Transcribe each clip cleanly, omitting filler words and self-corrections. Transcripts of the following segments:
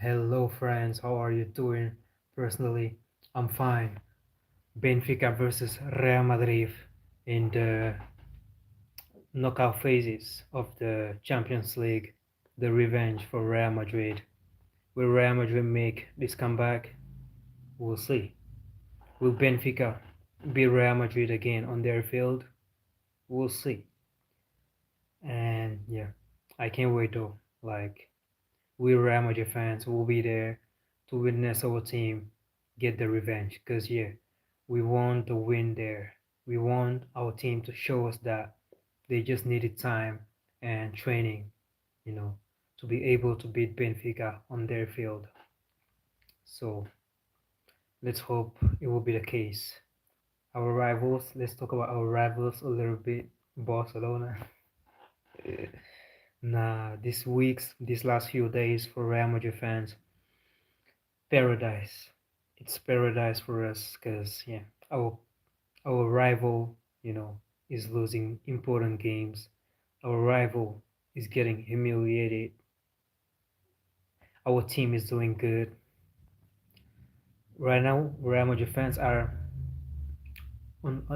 Hello, friends. How are you doing? Personally, I'm fine. Benfica versus Real Madrid in the knockout phases of the Champions League. The revenge for Real Madrid. Will Real Madrid make this comeback? We'll see. Will Benfica beat Real Madrid again on their field? We'll see. And yeah, I can't wait though. Like, we Real Madrid fans will be there to witness our team get the revenge. Because, yeah, we want to win there. We want our team to show us that they just needed time and training, you know, to be able to beat Benfica on their field. So let's hope it will be the case. Our rivals, let's talk about our rivals a little bit. Barcelona. Nah, these last few days for Real Madrid fans, paradise. It's paradise for us because yeah, our our rival, is losing important games. Our rival is getting humiliated. Our team is doing good. Right now, Real Madrid fans are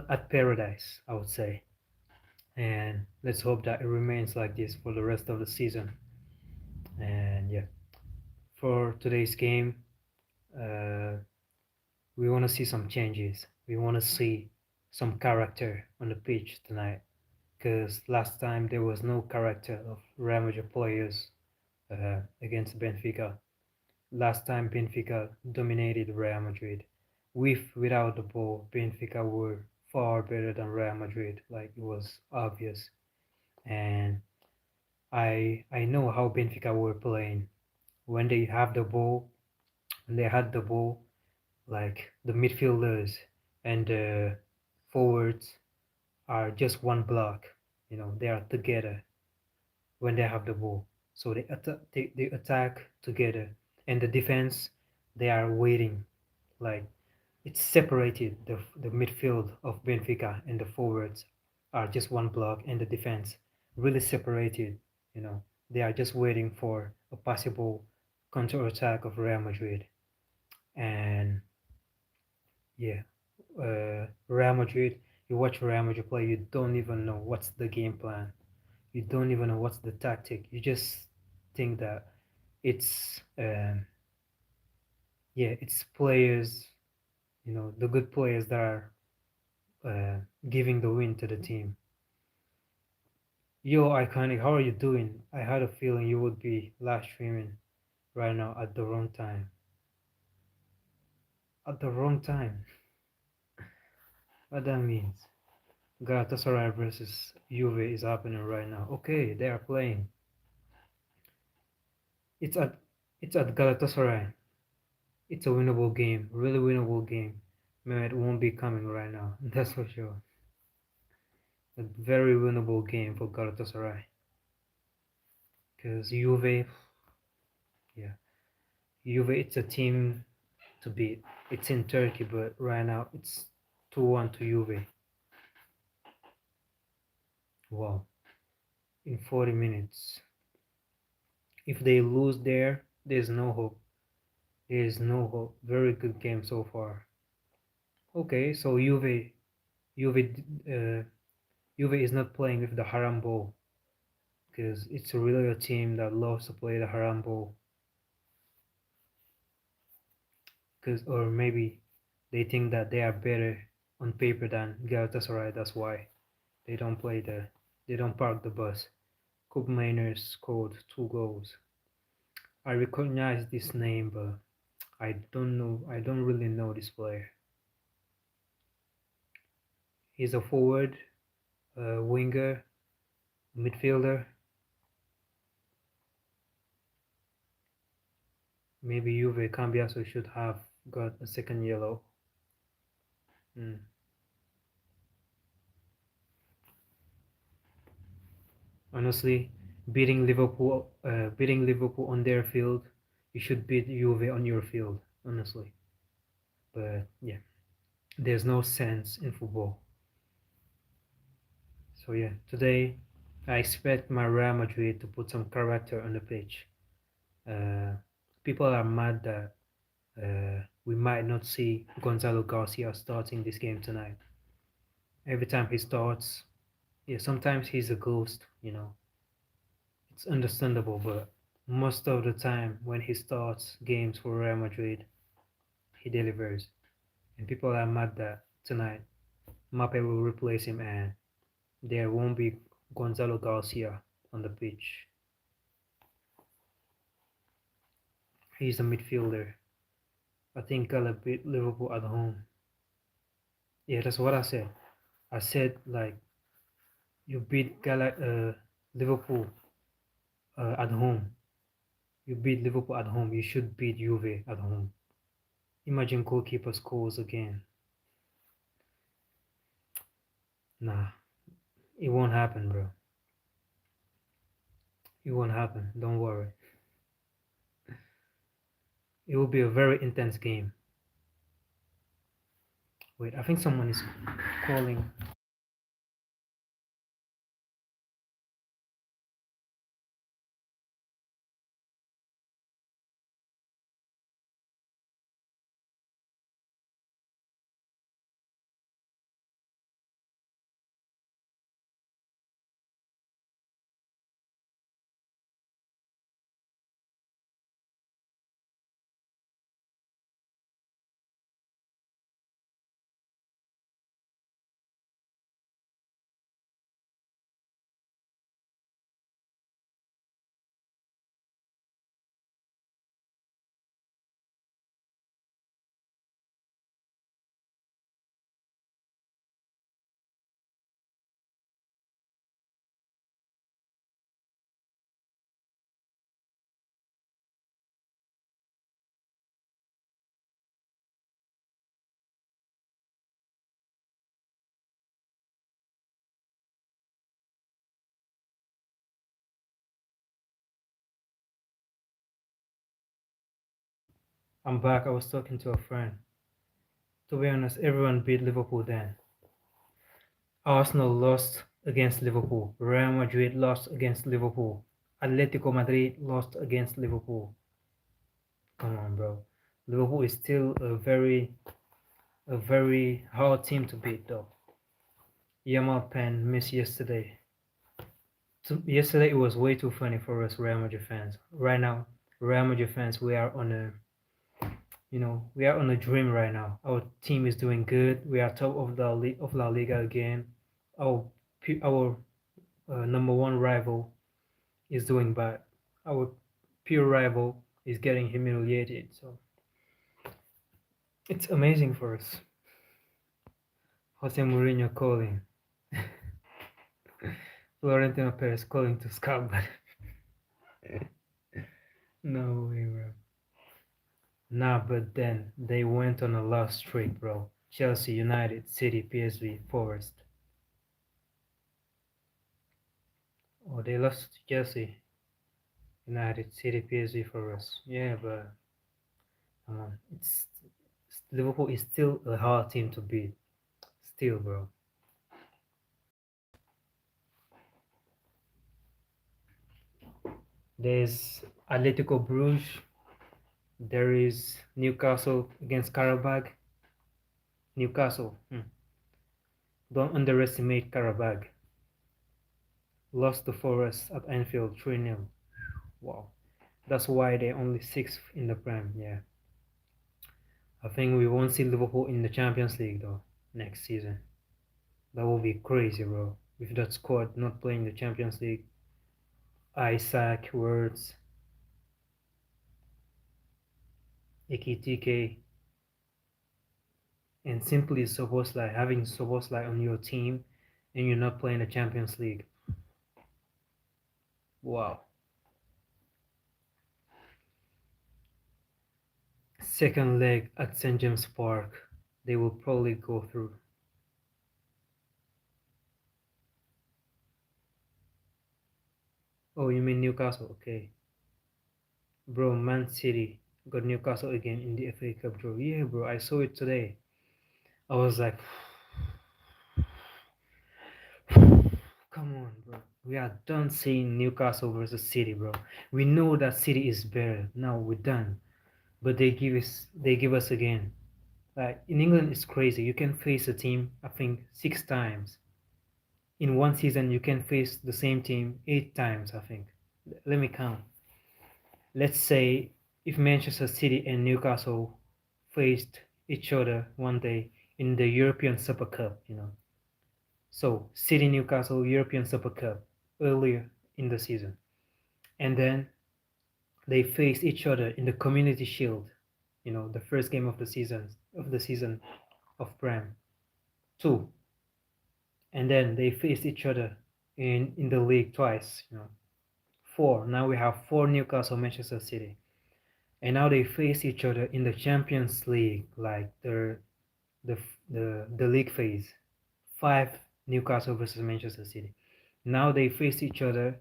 at paradise, I would say. And let's hope that it remains like this for the rest of the season. And yeah, for today's game, uh, we want to see some changes. We want to see some character on the pitch tonight because last time there was no character of Real Madrid players against Benfica. Last time Benfica dominated Real Madrid. Without the ball, Benfica were far better than Real Madrid. Like it was obvious, and I know how Benfica were playing when they have the ball. When they had the ball, like the midfielders and the forwards are just one block. They are together when they have the ball. So they attack together, and the defense they are waiting. Like it's separated. The midfield of Benfica and the forwards are just one block, and the defense really separated. They are just waiting for a possible counter attack of Real Madrid. And yeah, Real Madrid. You watch Real Madrid play, you don't even know what's the game plan. You don't even know what's the tactic. You just think that it's it's players, the good players that are uh, giving the win to the team. Yo, Iconic, how are you doing? I had a feeling you would be live streaming right now at the wrong time. At the wrong time. What that means? Galatasaray versus Juve is happening right now. Okay, they are playing. It's at it's at Galatasaray. It's a winnable game, really winnable game. Mehmet won't be coming right now, that's for sure. A very winnable game for Galatasaray. Because Juve, yeah, Juve, it's a team to beat. It's in Turkey, but right now it's 2-1 to Juve. Wow, in 40 minutes. If they lose there, there's no hope. There's no hope. Very good game so far. Okay, so Juve, uh, Juve is not playing with the Haram Ball because it's really a team that loves to play the Haram Ball. Because or maybe they think that they are better on paper than Galatasaray. That's why they don't park the bus. Koopmeiners scored 2 goals. I recognize this name, but I don't really know this player. He's a forward, winger, midfielder. Maybe Juve Cambiaso should have got a second yellow. Mm. Honestly, beating Liverpool on their field, you should beat Juve on your field. Honestly, but yeah, there's no sense in football. So yeah, today I expect my Real Madrid to put some character on the pitch. Uh, people are mad that we might not see Gonzalo Garcia starting this game tonight. Every time he starts, yeah, sometimes he's a ghost. It's understandable, but most of the time when he starts games for Real Madrid, he delivers. And people are mad that tonight Mbappe will replace him and there won't be Gonzalo Garcia on the pitch. He's a midfielder. I think Gala beat Liverpool at home. Yeah, that's what I said. I said like you beat Liverpool at home. You beat Liverpool at home. You should beat Juve at home. Imagine goalkeeper scores again. Nah, it won't happen, bro. It won't happen. Don't worry. It will be a very intense game. Wait, I think someone is calling. I'm back. I was talking to a friend. To be honest, everyone beat Liverpool then. Arsenal lost against Liverpool. Real Madrid lost against Liverpool. Atletico Madrid lost against Liverpool. Come on, bro. Liverpool is still a very hard team to beat, though. Yamal Pen missed yesterday. Yesterday it was way too funny for us Real Madrid fans. Right now, Real Madrid fans, we are on a dream right now. Our team is doing good. We are top of of La Liga again. Our number one rival is doing bad. Our pure rival is getting humiliated. So it's amazing for us. Jose Mourinho calling. Florentino Perez calling to scout, but no way, bro. Nah, but then they went on a lost streak, bro. Chelsea, United, City, PSV, Forest. Oh, they lost to Chelsea, United, City, PSV, Forest. Yeah, but come on, it's Liverpool is still a hard team to beat. Still, bro. There's Atletico Bruges. There is Newcastle against Karabag. Newcastle. Don't underestimate Karabag. Lost to Forest at Anfield 3-0. Wow. That's why they're only sixth in the Prem. Yeah. I think we won't see Liverpool in the Champions League though next season. That will be crazy, bro. With that squad not playing the Champions League. Isaac, Words, Ekitike, and simply Soboslai, having Soboslai on your team and you're not playing the Champions League. Wow. Second leg at St. James Park. They will probably go through. Oh, you mean Newcastle? Okay. Bro, Man City got Newcastle again in the FA Cup draw. Yeah, bro, I saw it today. I was like, come on, bro. We are done seeing Newcastle versus City, bro. We know that City is better. Now we're done. But they give us again. Like in England, it's crazy. You can face a team, I think, 6 times in one season. You can face the same team 8 times, I think. Let me count. Let's say if Manchester City and Newcastle faced each other one day in the European Super Cup. So City Newcastle European Super Cup earlier in the season, and then they faced each other in the Community Shield. The first game of the season of Prem. Two, and then they faced each other in the league twice. Four. Now we have four Newcastle Manchester City, and now they face each other in the Champions League, like the league phase. Five Newcastle versus Manchester City. Now they face each other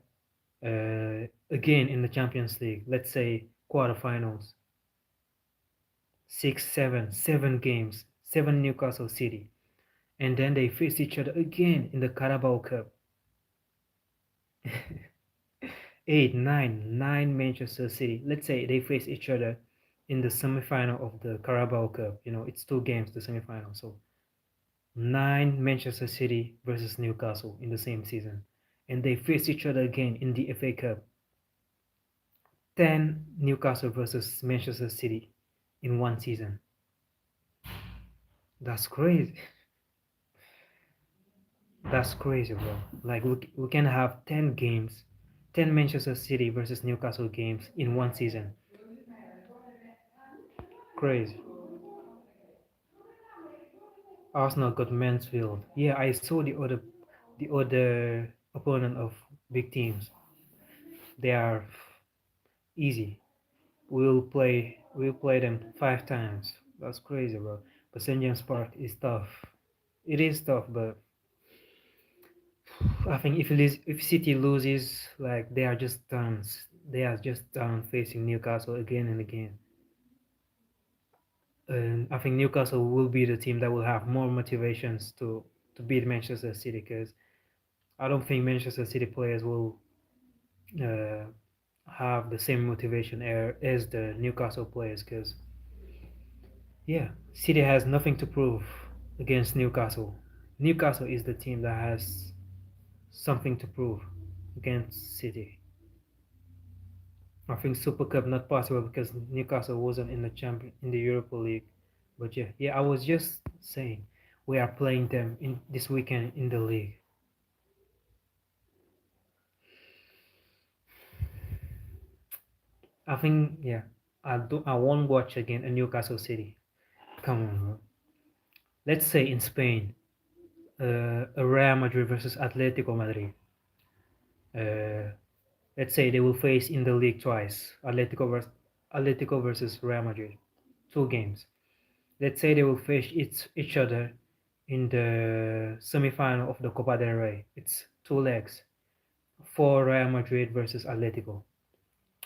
again in the Champions League. Let's say quarterfinals. Six, seven games, seven Newcastle City, and then they face each other again in the Carabao Cup. Eight, nine Manchester City. Let's say they face each other in the semi-final of the Carabao Cup. It's 2 games, the semi-final. So nine Manchester City versus Newcastle in the same season, and they face each other again in the FA Cup. 10 Newcastle versus Manchester City in one season. That's crazy. That's crazy, bro. Like we can have 10 games, 10 Manchester City versus Newcastle games in one season. Crazy. Arsenal got Mansfield. Yeah, I saw the other opponent of big teams. They are easy. We'll play them 5 times. That's crazy, bro. But St. James Park is tough. It is tough, but I think if City loses, like they are just done. They are just done facing Newcastle again and again. And I think Newcastle will be the team that will have more motivations to beat Manchester City, because I don't think Manchester City players will uh, have the same motivation as the Newcastle players, because yeah, City has nothing to prove against Newcastle. Newcastle is the team that has something to prove against City. I think Super Cup not possible because Newcastle wasn't in the Europa League. But yeah, I was just saying we are playing them in this weekend in the league. I think I won't watch again a Newcastle City. Come on, bro. Let's say in Spain, a Real Madrid versus Atletico Madrid. Uh, let's say they will face in the league twice. Atletico versus Real Madrid, 2 games. Let's say they will face each other in the semi-final of the Copa del Rey. It's 2 legs for Real Madrid versus Atletico.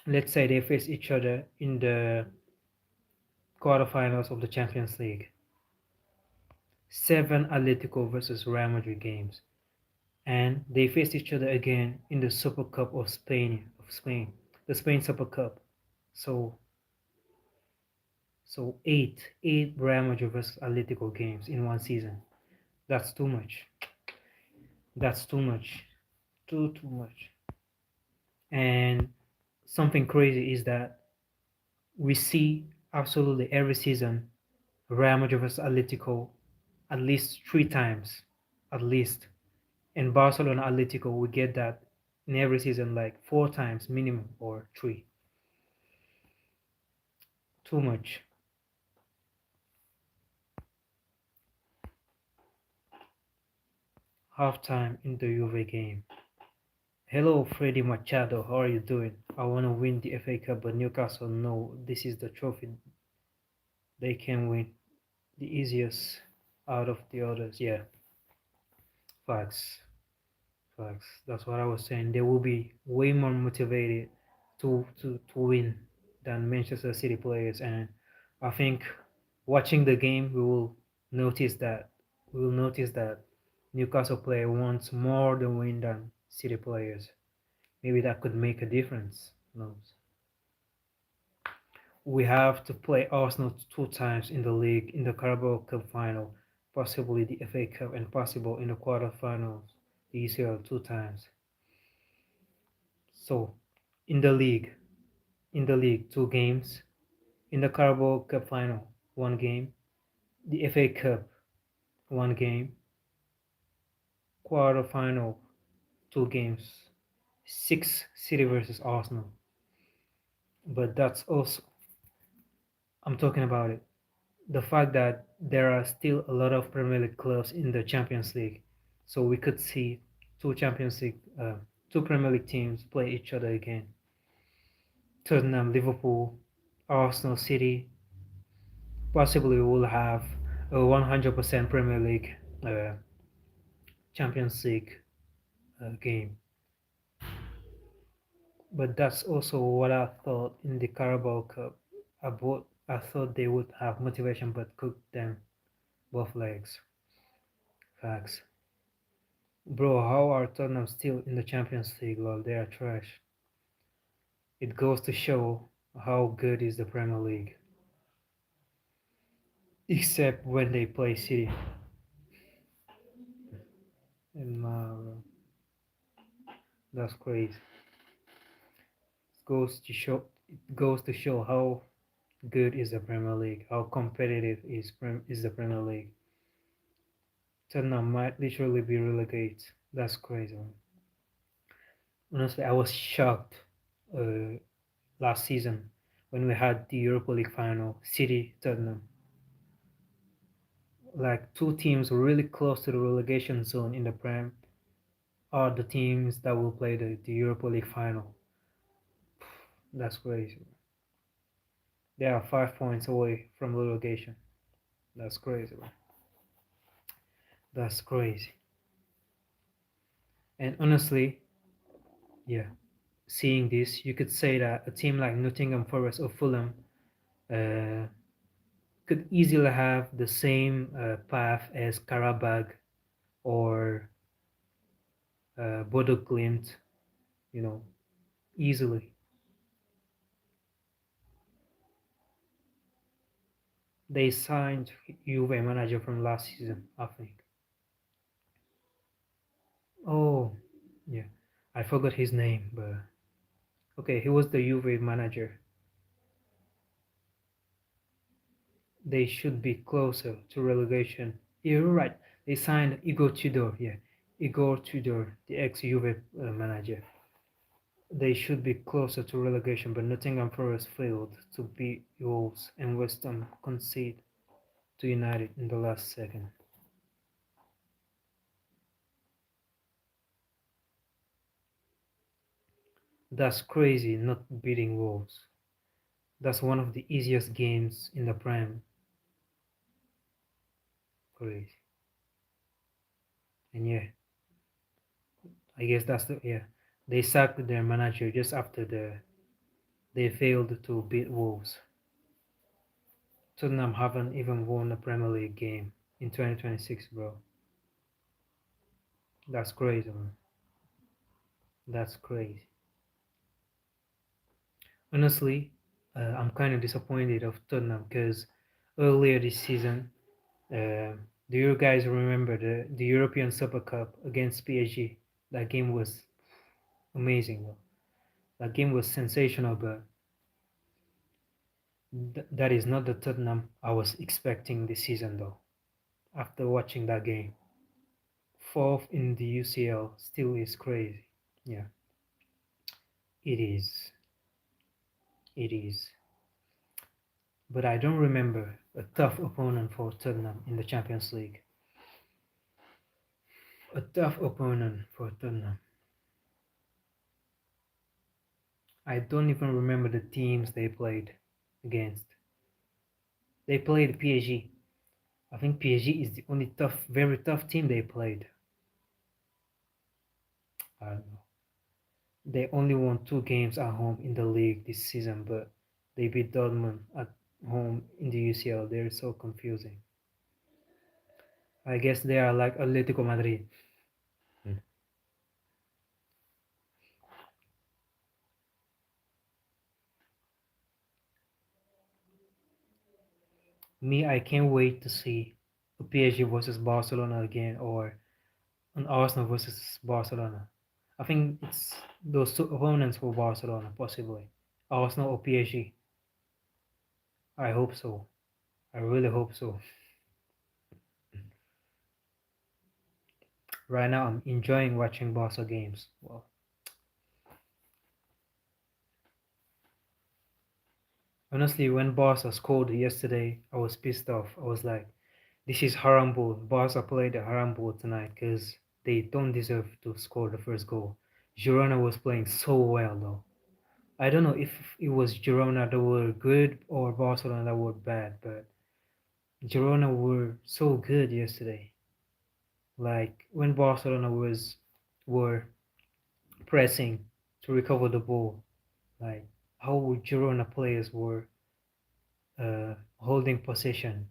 Let's say they face each other in the quarterfinals of the Champions League. 7 Atletico versus Real Madrid games, and they face each other again in the Super Cup of Spain, the Spain Super Cup. So eight Real Madrid versus Atletico games in one season. That's too much. That's too much. Too much. And something crazy is that we see absolutely every season Real Madrid versus Atletico at least 3 times, at least. And Barcelona Atletico, we get that in every season like 4 times minimum or three. Too much. Halftime in the Juve game. Hello, Freddy Machado. How are you doing? I want to win the FA Cup, but Newcastle no. This is the trophy they can win. The easiest out of the others. Yeah, facts. Facts. That's what I was saying. They will be way more motivated to win than Manchester City players, and I think watching the game, notice that we will notice that Newcastle player wants more the win City players. Maybe that could make a difference. Who knows? We have to play Arsenal two times in the league, in the Carabao Cup final, possibly the FA Cup, and possible in the quarterfinals, the UCL two times. So, in the league, two games. In the Carabao Cup final, one game. The FA Cup, one game. Quarterfinal, two games. Six City versus Arsenal. But that's also, I'm talking about it. The fact that there are still a lot of Premier League clubs in the Champions League, so we could see two Champions League, two Premier League teams play each other again. Tottenham, Liverpool, Arsenal, City. Possibly we will have a 100% Premier League, Champions League game. But that's also what I thought in the Carabao Cup. I thought they would have motivation, but cooked them both legs. Facts. Bro, how are Tottenham still in the Champions League? Lol, they are trash. It goes to show how good is the Premier League. Except when they play City. And that's crazy. It goes to show how good is the Premier League, how competitive is the Premier League. Tottenham might literally be relegated. That's crazy. Man. Honestly, I was shocked uh, last season when we had the Europa League final, City Tottenham. Like two teams really close to the relegation zone in the Prem are the teams that will play the Europa League final. That's crazy. They are 5 points away from relegation. That's crazy. Man. That's crazy. And honestly, yeah, seeing this, you could say that a team like Nottingham Forest or Fulham uh, could easily have the same path as Karabag or Bodo Glimt, you know, easily. They signed Juve manager from last season, I think. Oh, yeah, I forgot his name, but okay, he was the Juve manager. They should be closer to relegation. You're right. They signed Igor Tudor. Yeah, Igor Tudor, the ex-Juve manager. They should be closer to relegation, but Nottingham Forest failed to beat Wolves and West Ham conceded to United in the last second. That's crazy, not beating Wolves. That's one of the easiest games in the Prem. Crazy. And yeah, I guess that's the yeah. They sacked their manager just after they failed to beat Wolves. Tottenham haven't even won a Premier League game in 2026, bro. That's crazy, man. That's crazy. Honestly, I'm kind of disappointed of Tottenham because earlier this season, uh, do you guys remember the European Super Cup against PSG? That game was amazing, bro. That game was sensational, but that is not the Tottenham I was expecting this season, though. After watching that game, fourth in the UCL still is crazy. Yeah, it is. It is. But I don't remember a tough opponent for Tottenham in the Champions League. A tough opponent for Tottenham. I don't even remember the teams they played against. They played PSG. I think PSG is the only tough, very tough team they played. I don't know. They only won two games at home in the league this season, but they beat Dortmund at home in the UCL. They're so confusing. I guess they are like Atletico Madrid. Me, I can't wait to see a PSG versus Barcelona again or an Arsenal versus Barcelona. I think it's those two opponents for Barcelona, possibly. Arsenal or PSG. I hope so. I really hope so. Right now, I'm enjoying watching Barca games. Well, honestly, when Barca scored yesterday, I was pissed off. I was like, this is haram ball. Barca played a haram ball tonight because they don't deserve to score the first goal. Girona was playing so well, though. I don't know if it was Girona that were good or Barcelona that were bad, but Girona were so good yesterday. Like when Barcelona were pressing to recover the ball, like how Girona players were holding possession.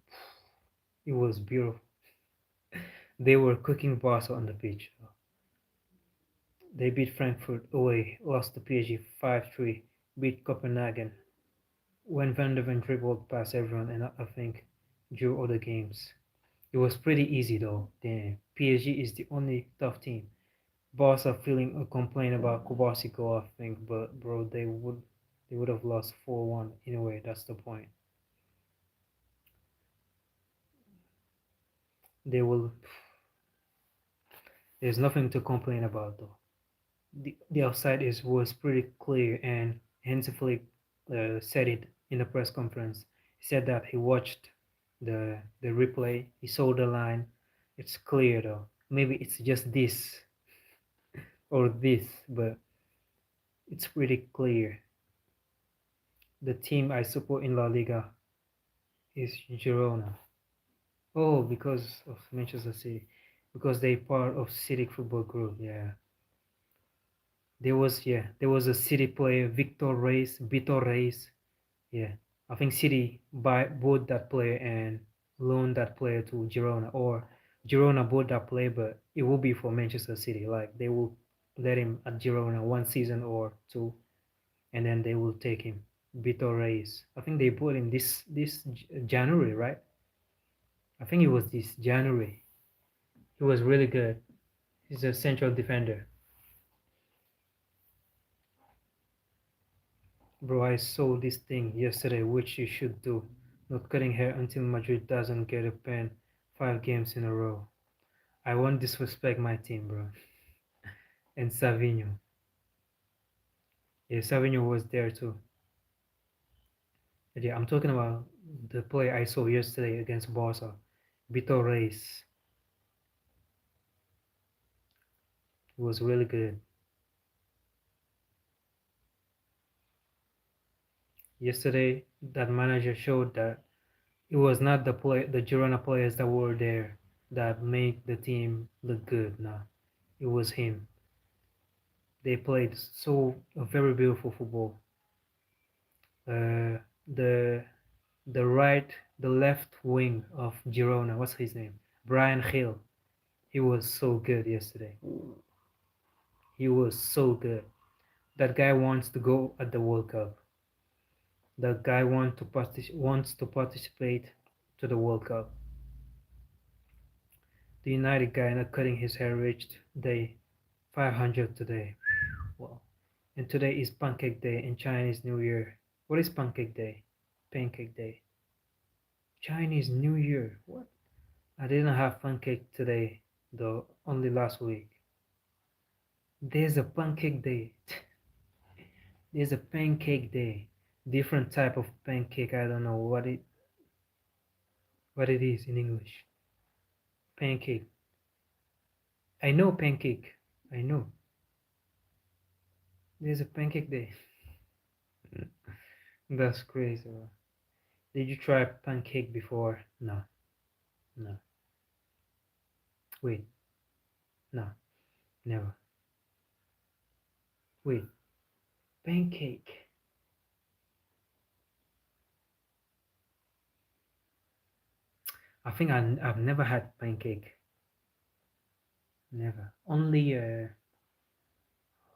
It was beautiful. They were cooking Barca on the pitch. They beat Frankfurt away, lost to PSG 5-3, beat Copenhagen when Van de Ven dribbled past everyone and I think drew other games. It was pretty easy though. Damn, PSG is the only tough team. Barca feeling a complaint about Kubasiko, I think, but bro, they would have lost 4-1 anyway. That's the point. They will. There's nothing to complain about though. The offside is was pretty clear, and Hansi Flick said it in the press conference. He said that he watched the replay, he saw the line. It's clear though. Maybe it's just this or this, but it's pretty clear. The team I support in La Liga is Girona. Oh, because of Manchester City, because they part of City Football Group. Yeah, there was a City player, Vitor Reis. Yeah, I think City bought that player and loaned that player to Girona, or Girona bought that player, but it will be for Manchester City. Like they will let him at Girona 1 season or two, and then they will take him. Vitor Reis. I think they bought him this January, right? I think it was this January. He was really good. He's a central defender. Bro, I saw this thing yesterday, which you should do. Not cutting hair until Madrid doesn't get a pen 5 games in a row. I won't disrespect my team, bro. And Savinho. Yeah, Savinho was there too. But yeah, I'm talking about the play I saw yesterday against Barca. Vitor Reis was really good. Yesterday, that manager showed that it was not the Girona players that were there that made the team look good. Nah, it was him. They played so a very beautiful football. Uh, the the right, the left wing of Girona, what's his name? Brian Hill. He was so good yesterday. He was so good. That guy wants to go at the World Cup. That guy wants to participate to the World Cup. The United guy not cutting his hair reached day 500 today. Wow. And today is Pancake Day in Chinese New Year. What is Pancake Day? Pancake Day. Chinese New Year. What? I didn't have pancake today, though, only last week. There's a pancake day. There's a pancake day. Different type of pancake. I don't know what it is in English. Pancake. I know pancake. I know. There's a pancake day. That's crazy. Did you try pancake before? No. No. Wait. No. Never. Wait. Pancake. I think I've never had pancake. Never. Only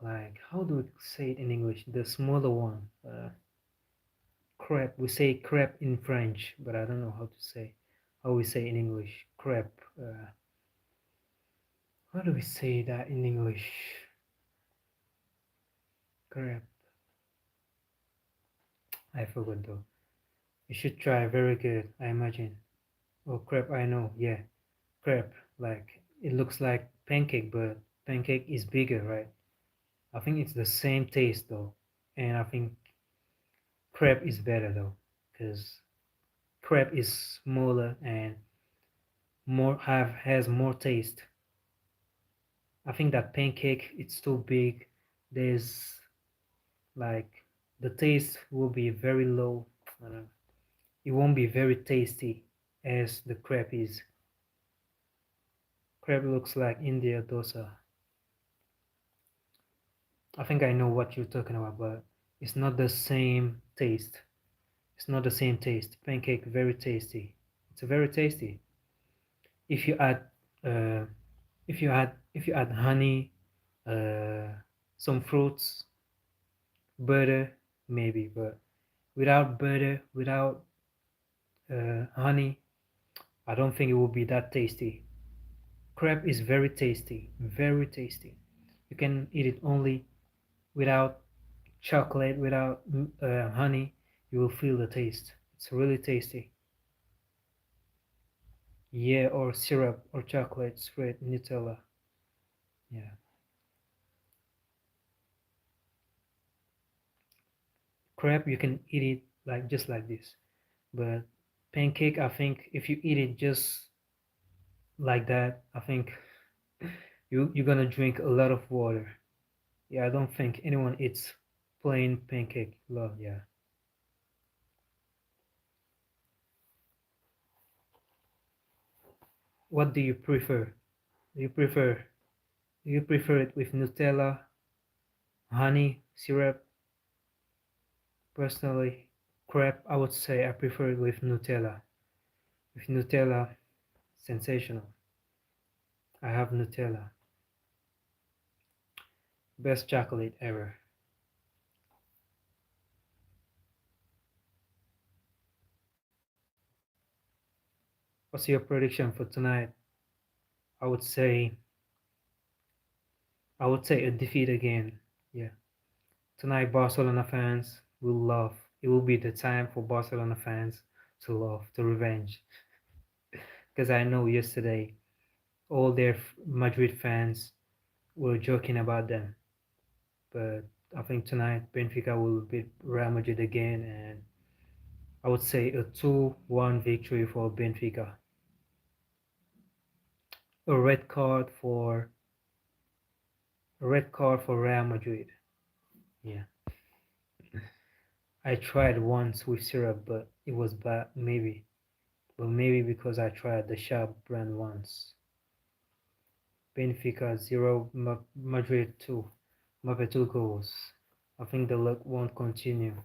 like how do we say it in English? The smaller one. crepe. We say crepe in French, but I don't know how we say in English. Crepe. How do we say that in English? Crepe. I forgot though. You should try. Very good. I imagine. Oh, crepe. I know. Yeah, crepe. Like it looks like pancake, but pancake is bigger, right? I think it's the same taste though, and I think crepe is better though, because crepe is smaller and more have has more taste. I think that pancake it's too big. There's like the taste will be very low. I don't know. It won't be very tasty as the crepe is. Crepe looks like India dosa. I think I know what you're talking about, but it's not the same taste. It's not the same taste. Pancake very tasty. It's very tasty. If you add uh, if you add honey, uh, some fruits, butter, maybe, but without butter, without honey, I don't think it will be that tasty. Crepe is very tasty, very tasty. You can eat it only without chocolate, without honey. You will feel the taste. It's really tasty. Yeah, or syrup or chocolate, straight Nutella. Yeah, crepe you can eat it like just like this, but pancake, I think if you eat it just like that, I think you're gonna drink a lot of water. Yeah, I don't think anyone eats plain pancake. Love, yeah. What do you prefer? Do you prefer do you prefer it with Nutella, honey, syrup? Personally, crepe, I would say I prefer it with Nutella. With Nutella, sensational. I have Nutella. Best chocolate ever. What's your prediction for tonight? I would say I would say a defeat again. Yeah. Tonight Barcelona fans will love. It will be the time for Barcelona fans to love, to revenge. Because I know yesterday all their Madrid fans were joking about them. But I think tonight Benfica will beat Real Madrid again, and I would say a 2-1 victory for Benfica. A red card for Real Madrid. Yeah. I tried once with syrup, but it was bad. Maybe, but maybe because I tried the Sharp brand once. Benfica 0, Madrid 2. Mbappe 2 goals. I think the luck won't continue.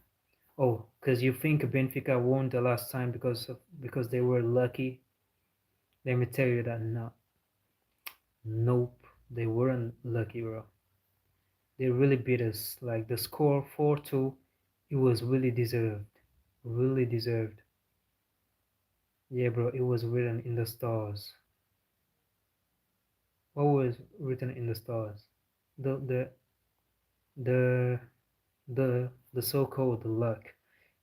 Oh, because you think Benfica won the last time because they were lucky. Let me tell you that no, nope, they weren't lucky, bro. They really beat us. Like the score 4-2, it was really deserved. Really deserved. Yeah, bro, it was written in the stars. What was written in the stars? The the the the so-called luck.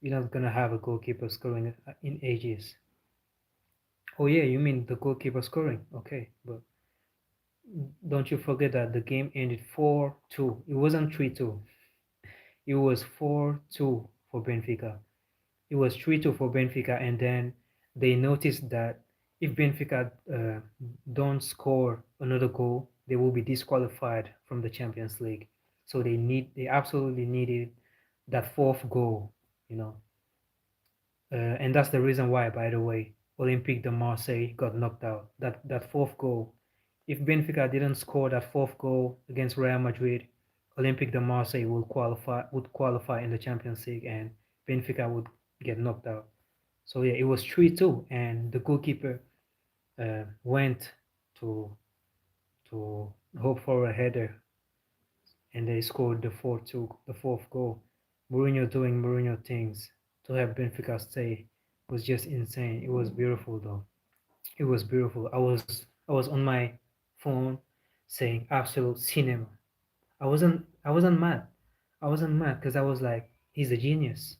You're not gonna have a goalkeeper scoring in ages. Oh yeah, you mean the goalkeeper scoring? Okay, but don't you forget that the game ended 4-2. It wasn't 3-2. It was 4-2 for Benfica. It was 3-2 for Benfica, and then they noticed that if Benfica don't score another goal, they will be disqualified from the Champions League. So they absolutely needed that fourth goal, you know. And that's the reason why, by the way, Olympique de Marseille got knocked out. That fourth goal. If Benfica didn't score that fourth goal against Real Madrid, Olympique de Marseille would qualify in the Champions League, and Benfica would get knocked out. So yeah, it was 3-2, and the goalkeeper went to to hope for a header, and they scored the 4-2, the fourth goal. Mourinho doing Mourinho things. to have Benfica stay was just insane. It was beautiful though. It was beautiful. I was on my phone saying absolute cinema. I wasn't mad. I wasn't mad because I was like, he's a genius.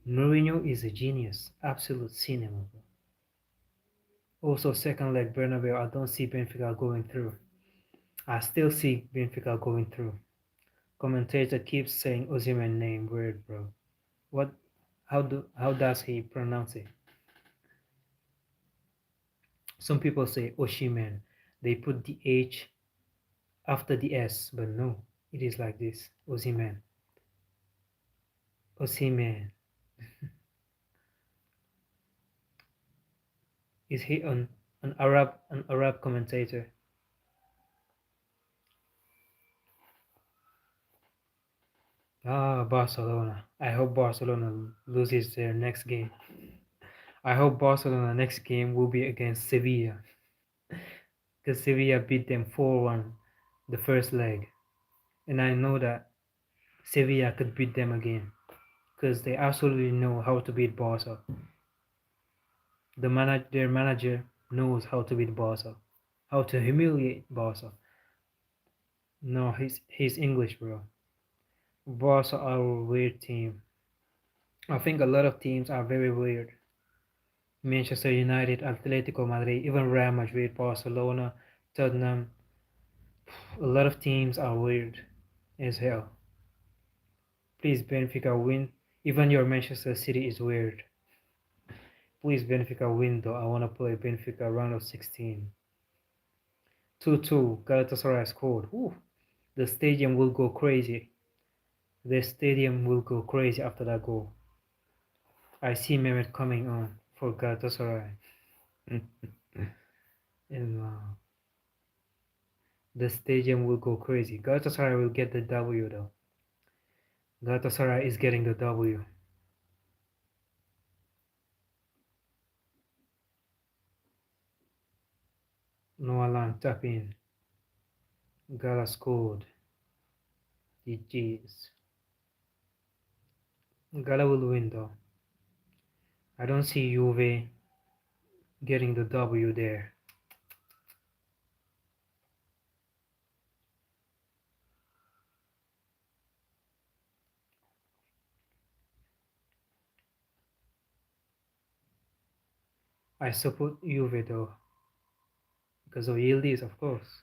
Mourinho is a genius. Absolute cinema. Also, second leg Bernabeu, I don't see Benfica going through. I still see Benfica going through. Commentator keeps saying Osimhen name weird, bro. What? How does he pronounce it? Some people say Oshiman. They put the H after the S, but no, it is like this. Osimhen. Osimhen. Is he an Arab commentator? Ah, Barcelona. I hope Barcelona loses their next game. I hope Barcelona next game will be against Sevilla because Sevilla beat them 4-1 the first leg, and I know that Sevilla could beat them again because they absolutely know how to beat Barca. Their manager knows how to beat Barca, how to humiliate Barca. No, he's English, bro. Barca are a weird team. I think a lot of teams are very weird. Manchester United, Atletico Madrid, even Real Madrid, Barcelona, Tottenham. A lot of teams are weird as hell. Please, Benfica win. Even your Manchester City is weird. Please, Benfica win though. I want to play Benfica round of 16. 2-2. Galatasaray scored. Ooh, the stadium will go crazy. The stadium will go crazy after that goal. I see Mehmet coming on for Galatasaray. And the stadium will go crazy. Galatasaray will get the W though. Galatasaray is getting the W. No alarm, tap in. Gala scored. GG's. Gala will win though. I don't see Juve getting the W there. I support Juve though, because of Yildiz, of course.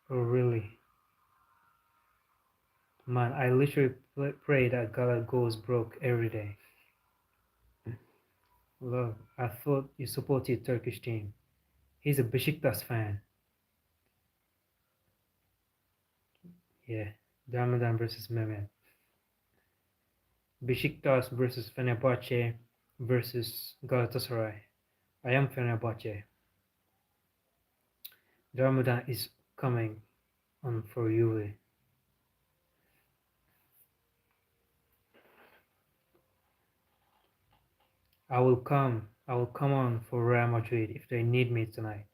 Oh, really? Man, I literally pray that Gala goes broke every day. Love, I thought you supported Turkish team. He's a Besiktas fan. Yeah, Ramadan versus Mehmet. Besiktas versus Fenerbahce versus Galatasaray. I am Fenerbahce. Ramadan is coming on for Juve. I will come on for Real Madrid if they need me tonight.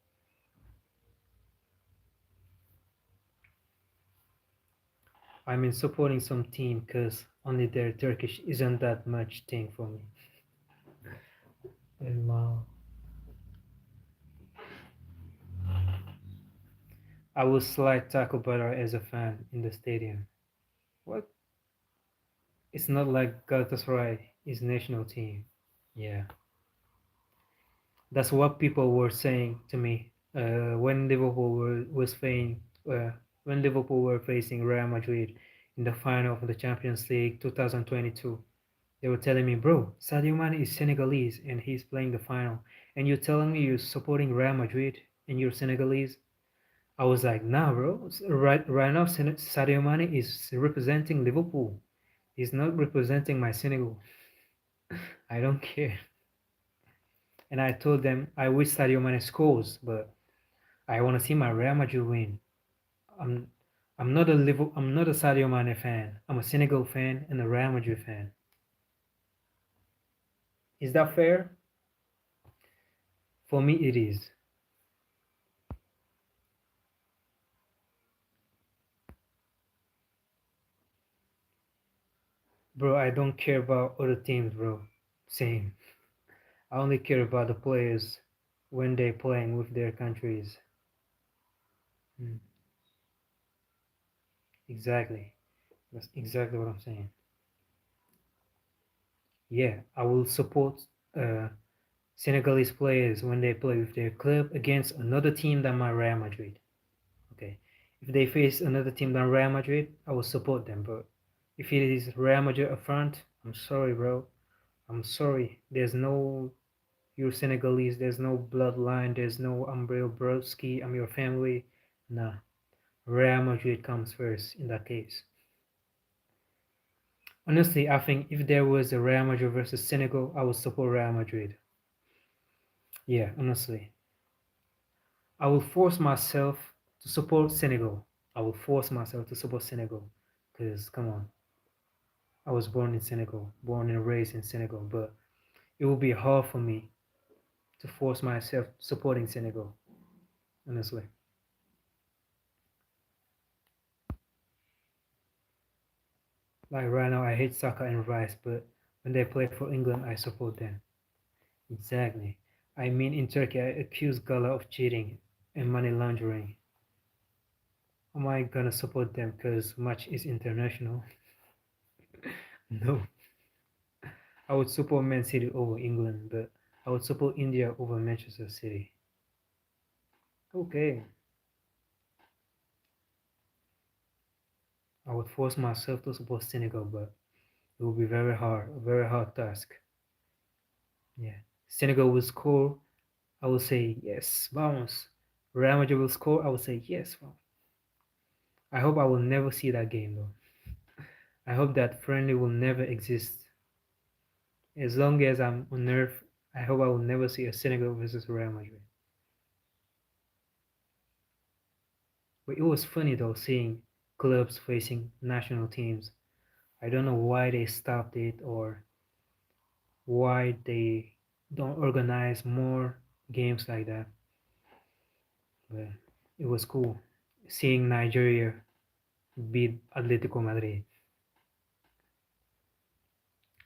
I mean supporting some team because only their Turkish isn't that much thing for me. And I will slide Taco Butter as a fan in the stadium. What? It's not like Galatasaray is national team. Yeah, that's what people were saying to me when uh, when Liverpool were facing Real Madrid in the final of the Champions League 2022. They were telling me, bro, Sadio Mane is Senegalese and he's playing the final, and you're telling me you're supporting Real Madrid and you're Senegalese? I was like, nah, bro. Right now, Sadio Mane is representing Liverpool. He's not representing my Senegal. I don't care. And I told them I wish Sadio Mane scores, but I want to see my Real Madrid win. I'm I'm not a Sadio Mane fan. I'm a Senegal fan and a Real Madrid fan. Is that fair? For me, it is. Bro, I don't care about other teams, bro. Same. I only care about the players when they're playing with their countries. Mm, exactly. That's exactly what I'm saying. Yeah, I will support uh, Senegalese players when they play with their club against another team than my Real Madrid. Okay. If they face another team than Real Madrid, I will support them. But if it is Real Madrid up front, I'm sorry, bro. I'm sorry. There's no you're Senegalese. There's no bloodline. There's no umbrella broski. I'm your family. Nah. Real Madrid comes first in that case. Honestly, I think if there was a Real Madrid versus Senegal, I would support Real Madrid. Yeah, honestly. I will force myself to support Senegal. I will force myself to support Senegal. Because, come on, I was born in Senegal, born and raised in Senegal, but it will be hard for me to force myself supporting Senegal, honestly. Like right now, I hate soccer and rice, but when they play for England, I support them. Exactly. I mean, in Turkey, I accuse Gala of cheating and money laundering. Am I gonna support them because match is international? No. I would support Man City over England, but I would support India over Manchester City. Okay. I would force myself to support Senegal, but it will be very hard, a very hard task. Yeah. Senegal will score, I will say yes, vamos. Real Madrid will score, I will say yes, vamos. I hope I will never see that game though. I hope that friendly will never exist. As long as I'm on earth, I hope I will never see a Senegal versus Real Madrid. But it was funny though seeing clubs facing national teams. I don't know why they stopped it or why they don't organize more games like that. But it was cool seeing Nigeria beat Atletico Madrid.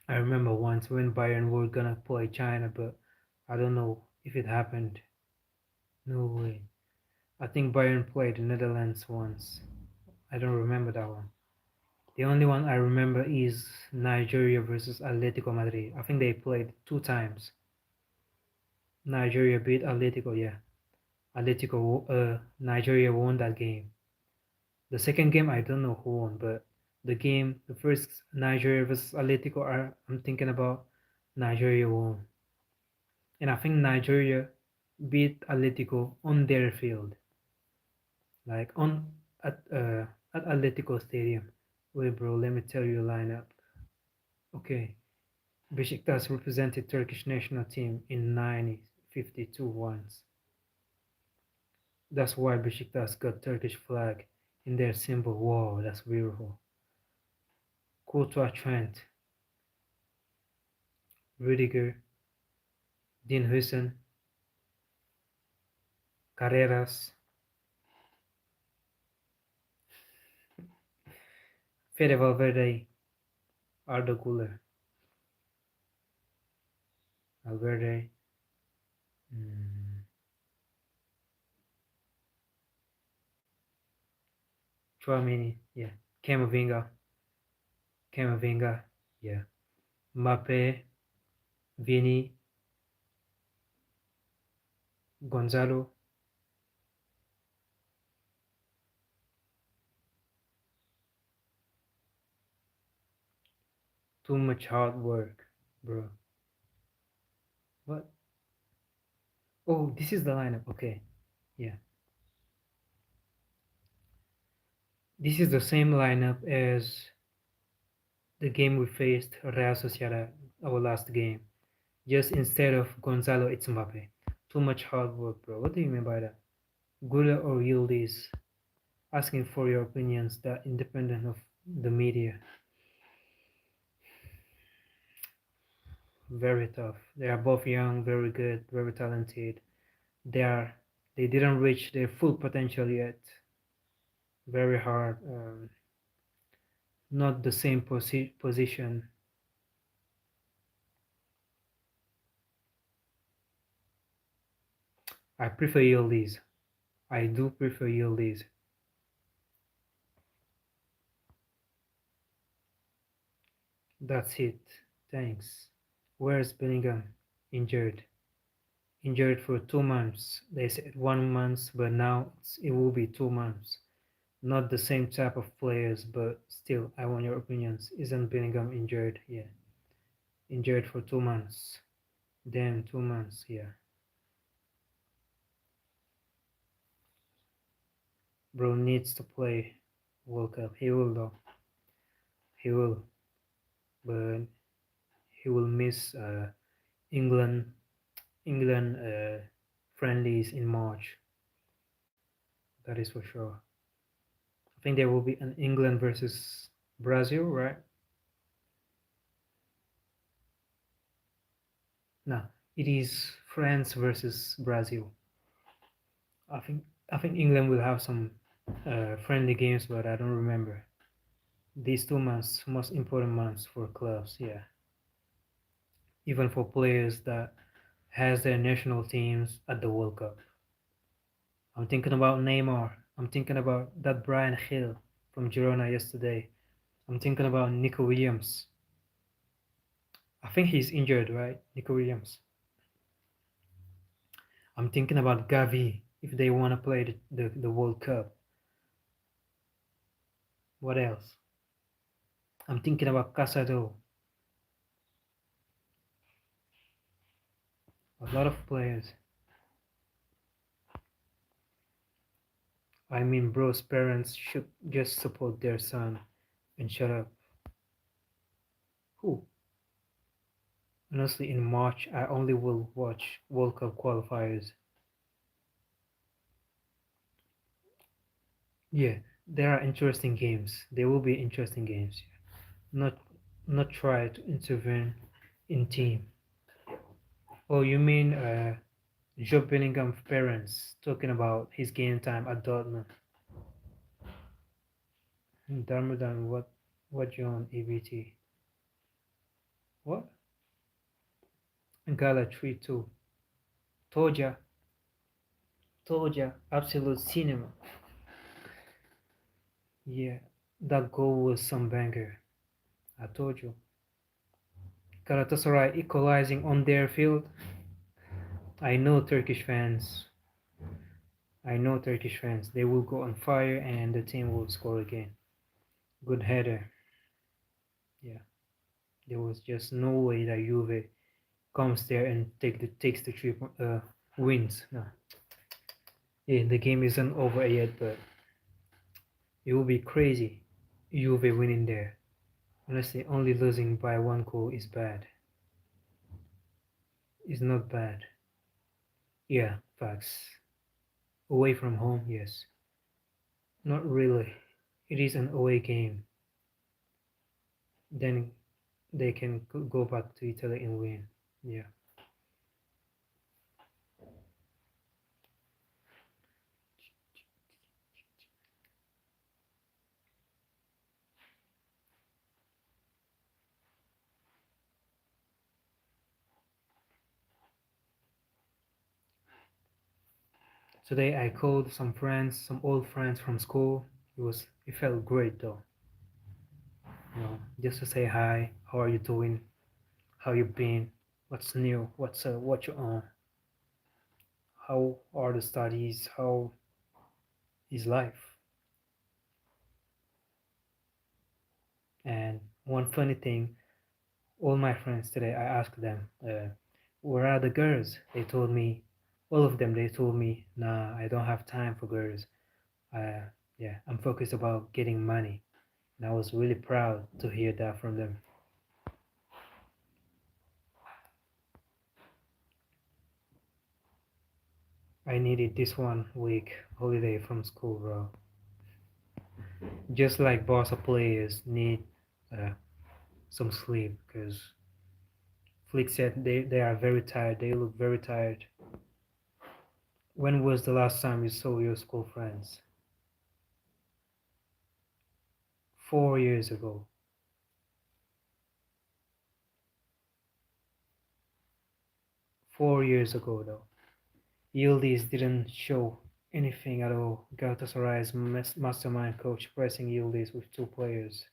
I remember once when Bayern were gonna play China, but I don't know if it happened. No way. I think Bayern played the Netherlands once. I don't remember that one. The only one I remember is Nigeria versus Atletico Madrid. I think they played two times. Nigeria beat Atletico, yeah. Nigeria won that game. The second game, I don't know who won, but the first Nigeria versus Atletico, I'm thinking about Nigeria won. And I think Nigeria beat Atletico on their field, like at Atletico Stadium. Wait, bro, let me tell you lineup. Okay, Besiktas represented Turkish national team in 1952 once. That's why Besiktas got Turkish flag in their symbol. Wow, that's beautiful. Courtois Trent, Rudiger, Dean Huijsen, Carreras, Fede Valverde, Arda Güler, Valverde, mm, Chouamini, yeah, Camavinga, Camavinga, yeah, Mbappe, Vini, Gonzalo. Too much hard work, bro. What? Oh, this is the lineup. Okay, yeah. This is the same lineup as the game we faced Real Sociedad, our last game. Just instead of Gonzalo, it's Mbappe. Too much hard work, bro. What do you mean by that? Gula or Yildiz asking for your opinions that independent of the media. Very tough. They are both young, very good, very talented. They are they didn't reach their full potential yet. Very hard. not the same position. I prefer Yildiz. I do prefer Yildiz. That's it. Thanks. Where's Bellingham? Injured. Injured for 2 months. They said 1 month, but now it will be 2 months. Not the same type of players, but still, I want your opinions. Isn't Bellingham injured? Yeah. Injured for 2 months. Damn, 2 months, yeah. Bro needs to play World Cup. He will though. He will. But he will miss England friendlies in March. That is for sure. I think there will be an England versus Brazil, right? No, it is France versus Brazil. I think I think England will have some friendly games, but I don't remember. These 2 months, most important months for clubs, yeah. Even for players that has their national teams at the World Cup. I'm thinking about Neymar. I'm thinking about that Brian Hill from Girona yesterday. I'm thinking about Nico Williams. I think he's injured, right? Nico Williams. I'm thinking about Gavi if they want to play the World Cup. What else? I'm thinking about Casado. A lot of players. I mean, bro's parents should just support their son and shut up. Who? Honestly, in March, I only will watch World Cup qualifiers. Yeah, there are interesting games. There will be interesting games. Not, not try to intervene in team. Oh, you mean Joe Bellingham's parents talking about his game time at Dortmund? Darmadan, what you on EBT? What? Gala 3-2. Toja, Toja, absolute cinema. Yeah, that goal was some banger. I told you. Galatasaray equalizing on their field. I know Turkish fans. I know Turkish fans. They will go on fire and the team will score again. Good header. Yeah, there was just no way that Juve comes there and takes the wins. No, yeah, the game isn't over yet, but it will be crazy. Juve winning there. Honestly, only losing by 1 goal is bad. It's not bad. Yeah, facts. Away from home, yes. Not really. It is an away game. Then they can go back to Italy and win. Yeah. Today I called some friends, some old friends from school. It felt great though. Just to say hi. How are you doing? How you been? What's new? What you on? How are the studies? How is life? And one funny thing, all my friends today, I asked them, where are the girls? They told me, all of them, they told me, nah, I don't have time for girls. Uh, yeah, I'm focused about getting money. And I was really proud to hear that from them. I needed this 1 week holiday from school, bro. Just like Barca players need uh, some sleep because Flick said they are very tired. They look very tired. When was the last time you saw your school friends? 4 years ago. 4 years ago, though. Yildiz didn't show anything at all. Galatasaray's mastermind coach pressing Yildiz with two players.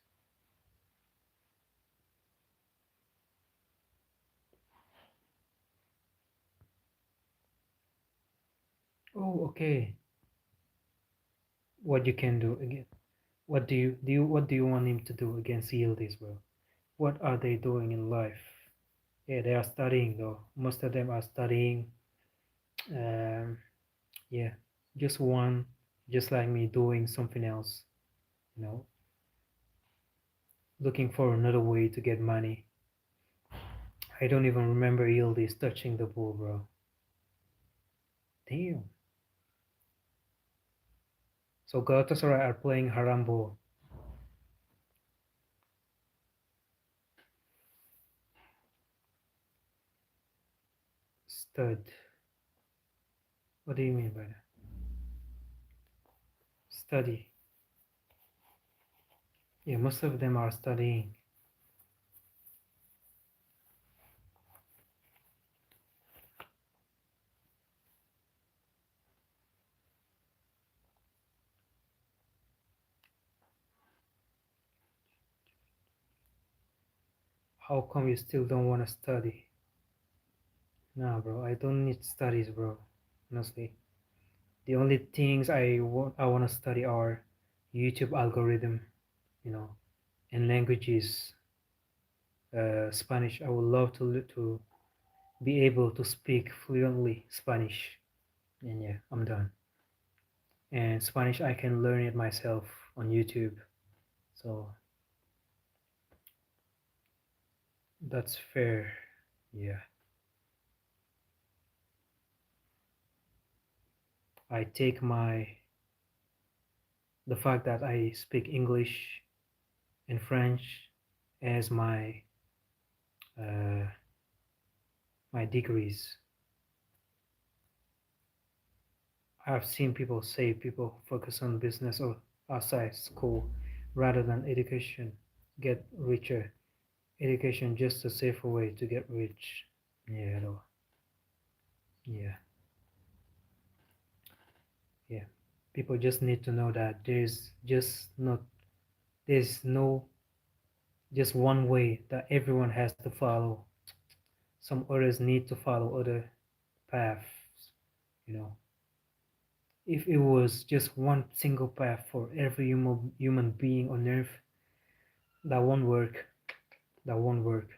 Oh, okay. What you can do again? What do you want him to do against Yildiz, bro? What are they doing in life? Yeah, they are studying though. Most of them are studying. Um, yeah, just one, just like me, doing something else. You know, looking for another way to get money. I don't even remember Yildiz touching the ball, bro. Damn. So Galatasaray are playing Harambo. Stud. What do you mean by that? Study. Yeah, most of them are studying. How come you still don't want to study? Nah, bro, I don't need studies, bro. Honestly, the only things I want to study are YouTube algorithm, you know, and languages. Spanish. I would love to be able to speak fluently Spanish. And yeah, I'm done. And Spanish, I can learn it myself on YouTube. So that's fair. Yeah. I take the fact that I speak English and French as uh, my degrees. I've seen people say people focus on business or outside school rather than education, get richer. Education just a safer way to get rich. Yeah, though. Yeah, yeah. People just need to know that there's no just one way that everyone has to follow. Some others need to follow other paths, you know. If it was just one single path for every human being on earth, that won't work. That won't work.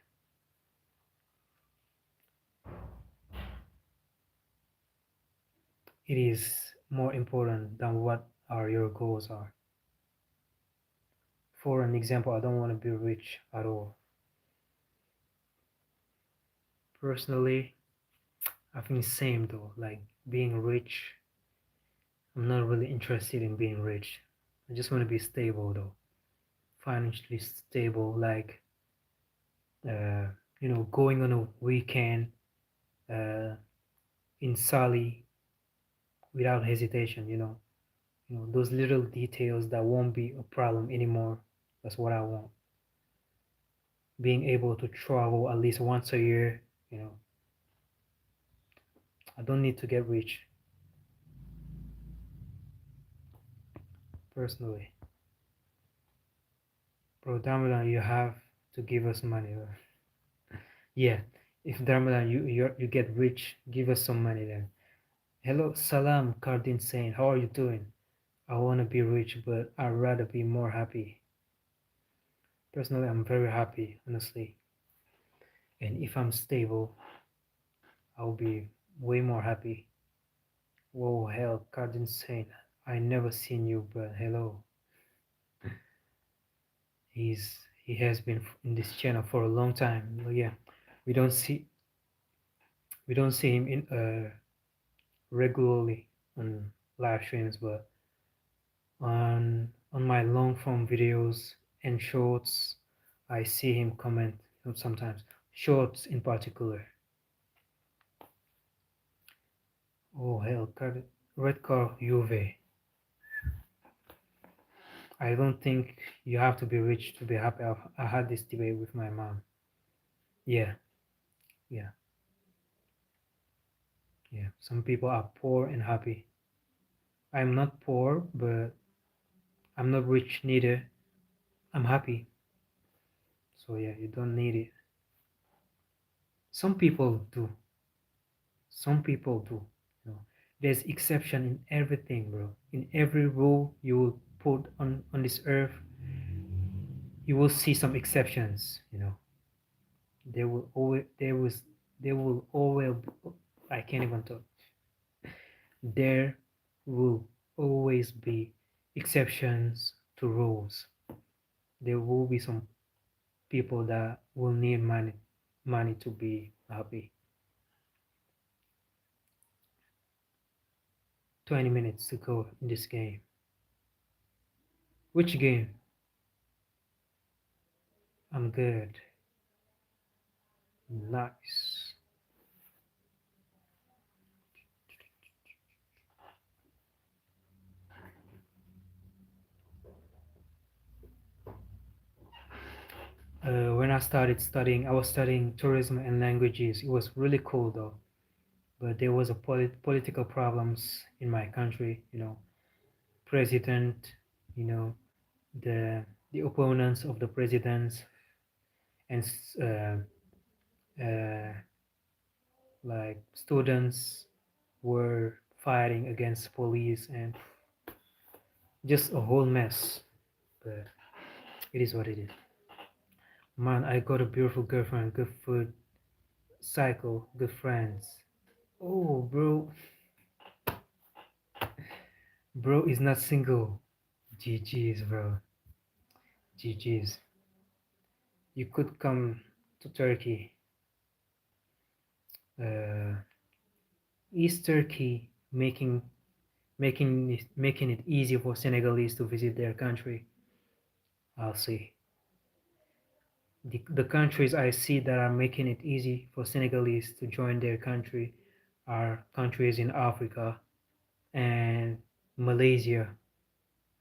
It is more important than what are your goals are. For an example, I don't want to be rich at all. Personally, I think same though. Like being rich, I'm not really interested in being rich. I just want to be stable though, financially stable. Like, uh, going on a weekend uh, in Sally without hesitation. Those little details that won't be a problem anymore. That's what I want. Being able to travel at least once a year. You know, I don't need to get rich personally. Bro, Damadan, you have to give us money. Yeah, if Damadan you get rich, give us some money then. Hello, Salam Kardin saying, how are you doing? I wanna be rich, but I'd rather be more happy. Personally, I'm very happy, honestly. And if I'm stable, I'll be way more happy. Whoa, hell, Cardin saying, I never seen you, but hello. He has been in this channel for a long time. But yeah, we don't see we don't see him in regularly on live streams, but on my long form videos and shorts, I see him comment sometimes. Shorts in particular. Oh hell, red car Juve. I don't think you have to be rich to be happy. I had this debate with my mom. Yeah, yeah, yeah. Some people are poor and happy. I'm not poor, but I'm not rich neither. I'm happy. So yeah, you don't need it. Some people do. Some people do. You know, there's exception in everything, bro. In every rule you will put on this earth, you will see some exceptions. You know, there will always there will always I can't even talk. There will always be exceptions to rules. There will be some people that will need money to be happy. 20 minutes to go in this game. Which game? I'm good. Nice. When I started studying, I was studying tourism and languages. It was really cool though, but there was a political problems in my country. You know, president. You know, the opponents of the presidents and uh, like students were fighting against police and just a whole mess. But it is what it is. Man, I got a beautiful girlfriend, good food, cycle, good friends. Oh, bro is not single. GG's, bro. GG's. You could come to Turkey. Uh, East Turkey making it easy for Senegalese to visit their country. I'll see. The countries I see that are making it easy for Senegalese to join their country are countries in Africa and Malaysia.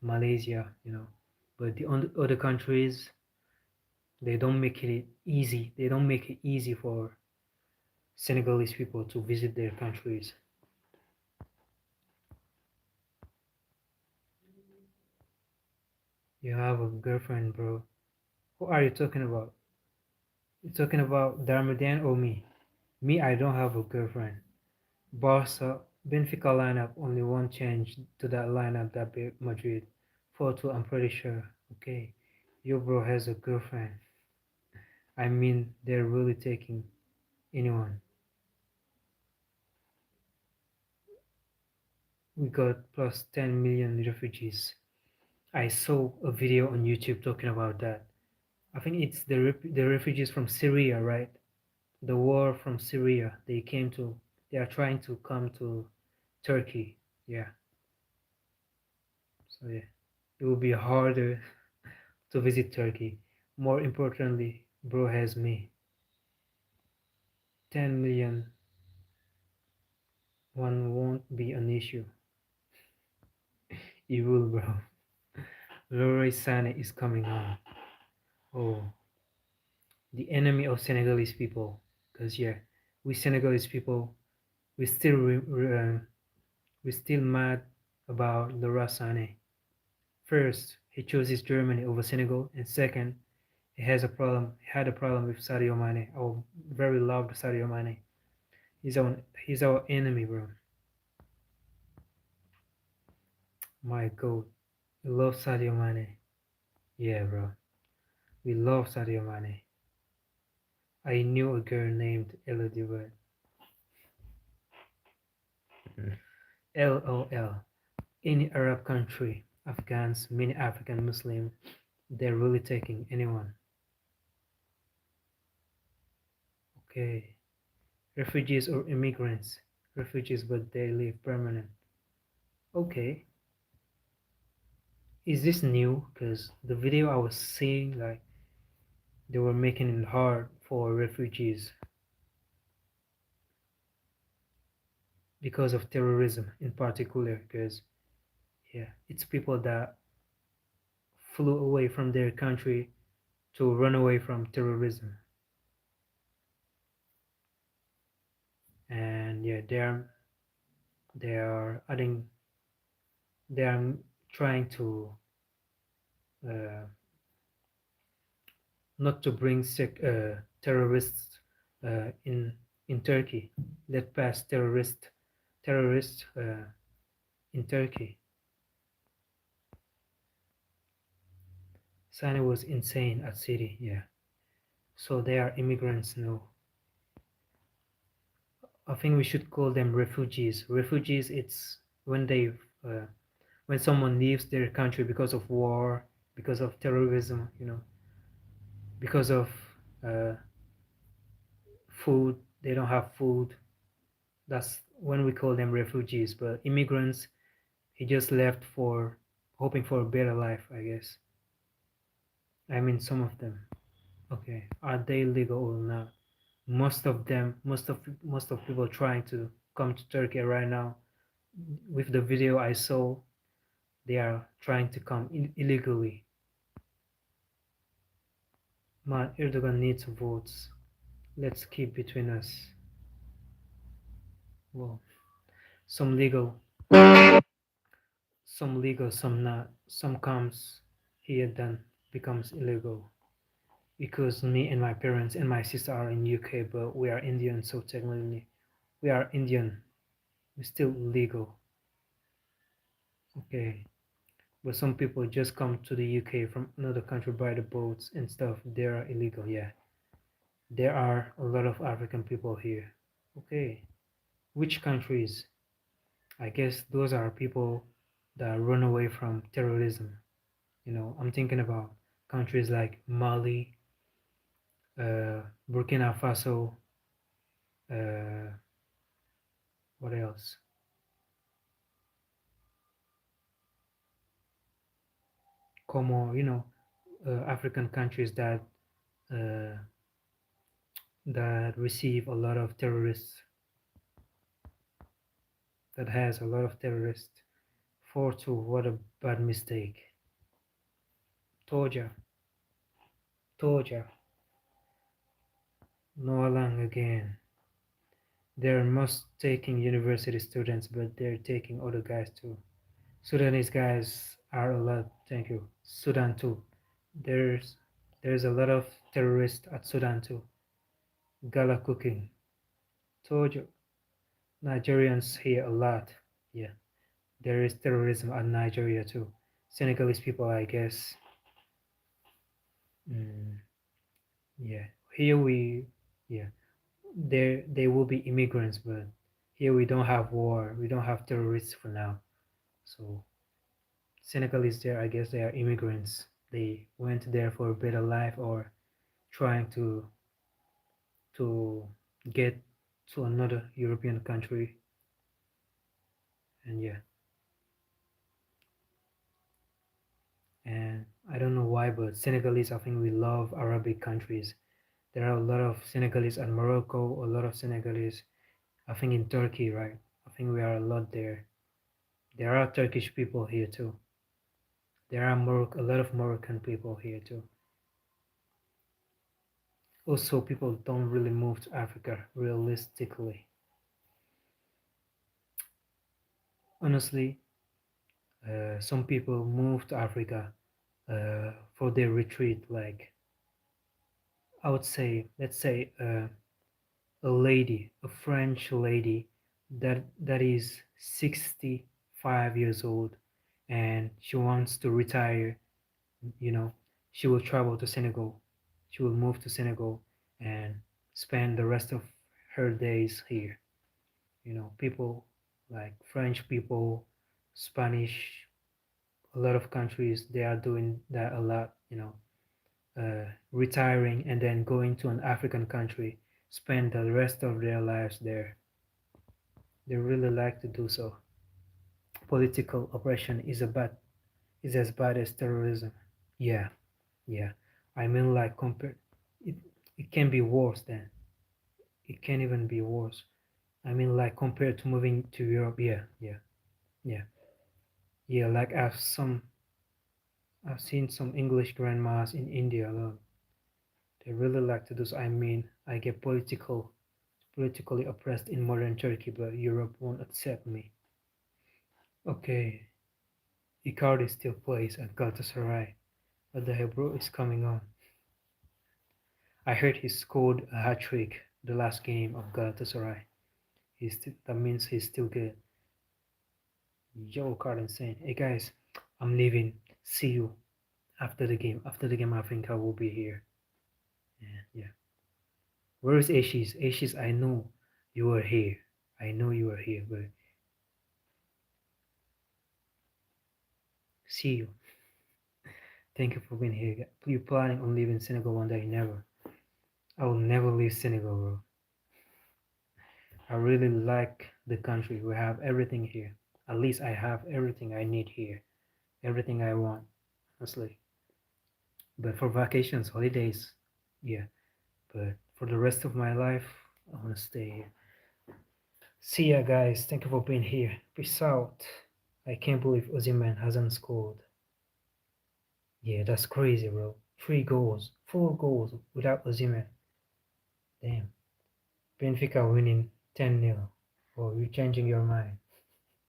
Malaysia, you know. But the other countries, they don't make it easy. They don't make it easy for Senegalese people to visit their countries. You have a girlfriend, bro. Who are you talking about? You talking about Darmadan or me? Me, I don't have a girlfriend. Barca, Benfica lineup, only one change to that lineup that beat Madrid. 4-2, I'm pretty sure. Okay. Your bro has a girlfriend. I mean, they're really taking anyone. We got plus 10 million refugees. I saw a video on YouTube talking about that. I think it's the refugees from Syria, right? The war from Syria. They are trying to come to Turkey. Yeah. So yeah, it will be harder to visit Turkey. More importantly, bro has me. 10 million one won't be an issue. It will, bro. Leroy Sané is coming on. Oh, the enemy of Senegalese people. Cause yeah, we Senegalese people, we still we still mad about Leroy Sané. First, he chooses Germany over Senegal, and second, he had a problem with Sadio Mane. I very loved Sadio Mane. He's our enemy, bro. My God, we love Sadio Mane. Yeah, bro, we love Sadio Mane. I knew a girl named Elodie, but LOL. Any Arab country, Afghans, many African Muslims, they're really taking anyone. Okay. Refugees or immigrants. Refugees, but they live permanent. Okay. Is this new? Because the video I was seeing, like, they were making it hard for refugees because of terrorism in particular. Because, yeah, it's people that flew away from their country to run away from terrorism. And yeah, they are adding they are trying to uh, not to bring terrorists in Turkey. Let pass terrorists in Turkey. Sani was insane at city, yeah. So they are immigrants now. I think we should call them refugees. Refugees, it's when they uh, when someone leaves their country because of war, because of terrorism, because of uh, food. They don't have food. That's when we call them refugees. But immigrants, he just left for hoping for a better life, I guess. I mean, some of them. Okay, are they legal or not? Most of them, most of people trying to come to Turkey right now. With the video I saw, they are trying to come illegally. Man, Erdogan needs votes. Let's keep between us. Well, some legal, some not. Some comes here, then becomes illegal. Because me and my parents and my sister are in UK, but we are Indian, so technically we are Indian. We're still legal. Okay. But some people just come to the UK from another country by the boats and stuff. They are illegal, yeah. There are a lot of African people here. Okay. Which countries? I guess those are people that run away from terrorism. I'm thinking about countries like Mali, Burkina Faso, uh, what else? Como, African countries uh, that receive a lot of terrorists, that has a lot of terrorists. 4-2, what a bad mistake. Toja, Toja, Noah Lang again. They're most taking university students, but they're taking other guys too. Sudanese guys are a lot. Thank you. Sudan too. There's there's a lot of terrorists at Sudan too. Gala cooking. Told you. Nigerians here a lot. Yeah. There is terrorism at Nigeria too. Senegalese people, I guess. Mm, yeah. Here we, yeah. There they will be immigrants, but here we don't have war. We don't have terrorists for now. So Senegalese there, I guess they are immigrants. They went there for a better life or trying to get to another European country. And yeah, and I don't know why, but Senegalese, I think we love Arabic countries. There are a lot of Senegalese at Morocco, a lot of Senegalese, I think in Turkey, right? I think we are a lot there. There are Turkish people here too. There are a lot of Moroccan people here too. Also, people don't really move to Africa realistically. Honestly, some people move to Africa for their retreat. Like I would say, let's say a lady, a French lady that is 65 years old, and she wants to retire. You know, she will travel to Senegal. She will move to Senegal and spend the rest of her days here. People like French people, Spanish, a lot of countries, they are doing that a lot, retiring and then going to an African country, spend the rest of their lives there. They really like to do so. Political oppression is as bad as terrorism. Yeah, yeah. I mean, like compared, it it can be worse. Then it can even be worse. I mean, like compared to moving to Europe. Yeah, yeah, yeah, yeah. Like as some I've seen some English grandmas in India alone. They really like to do so. I mean, I get politically oppressed in modern Turkey, but Europe won't accept me. Okay, Icardi still plays at Galatasaray. What the hell, bro, is coming on? I heard he scored a hat trick the last game of Galatasaray. That means he's still good. Yo, card insane. Hey guys, I'm leaving. See you after the game. After the game, I think I will be here. And yeah. Where is Ashes? Ashes, I know you are here. I know you are here, but see you. Thank you for being here. You planning on leaving Senegal one day? Never. I will never leave Senegal, bro. I really like the country. We have everything here. At least I have everything I need here. Everything I want, honestly. But for vacations, holidays, yeah. But for the rest of my life, I want to stay here. See ya, guys. Thank you for being here. Peace out. I can't believe Ozyman hasn't scored. Yeah, that's crazy, bro. 3 goals, 4 goals without Ozyman. Damn. Benfica winning 10-0. Oh, you're changing your mind.